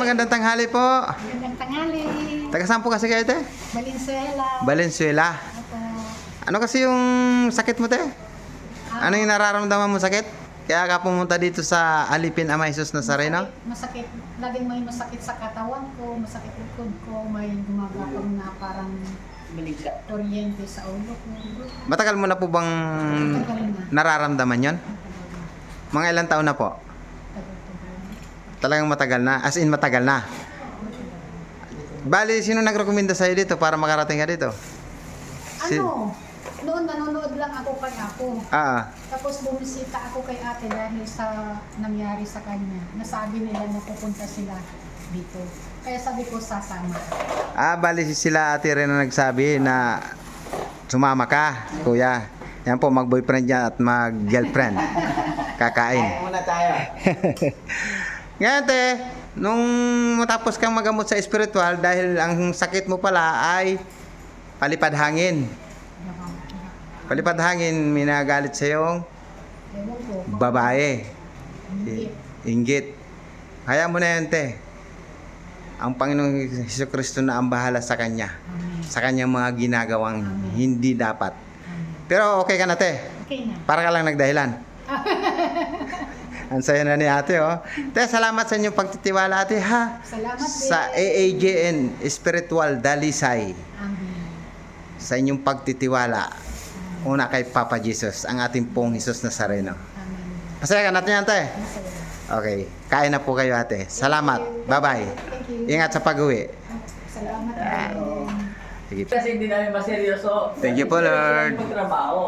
magandang tanghali po. Magandang tanghali. Taga saan po kasi kayo, te? Valenzuela. Valenzuela. Opo. Ano kasi yung sakit mo, te? Ano yung nararamdaman mo sakit? Kaya ka pumunta dito sa Alipin Ama Jesus Nazareno? Masakit. Laging may masakit sa katawan ko, masakit likod ko, may gumagapang na parang kuryente sa ulo ko. Matagal mo na po bang Tagal na. nararamdaman yon? Mga ilang taon na po? Tagal. Talagang matagal na? As in matagal na? Bali, sino nagrekomenda sa'yo dito para makarating ka dito? Ano? Noon nanonood lang ako kay ako. Tapos bumisita ako kay ate dahil sa nangyari sa kanya. Nasabi nila na pupunta sila dito. Kaya sabi ko sasama. Bali sila ate rin na nagsabi na sumama ka, kuya. Yan po, mag-boyfriend niya at mag-girlfriend. Kakain. Muna tayo. Ngayon, te, nung matapos kang magamot sa spiritual dahil ang sakit mo pala ay palipad hangin. Palipad hangin, minagalit sa yung Ewan ko. babae. Hindi. Inggit. Kaya mo na yan, te. Ang Panginoong Jesucristo na ang bahala sa kanya. Amen. Sa kanyang mga ginagawang Amen. hindi dapat. Amen. Pero okay ka na, te. Okay na. Para ka lang nagdahilan. Ang saya na ni ate, oh. Te, salamat sa inyong pagtitiwala, ate, ha? Salamat din. Sa AAJN Spiritual Dalisay. Amen. Sa inyong pagtitiwala. Una kay Papa Jesus, ang ating pong Jesus Nazareno. Amen. Masaya ka natin yan, te. Masaya. Okay. Kain na po kayo, ate. Salamat. Bye-bye. Thank you. Ingat sa pag-uwi. Salamat din. Sige. Kasi hindi namin maseryoso. Thank you po, Lord. Magtrabaho.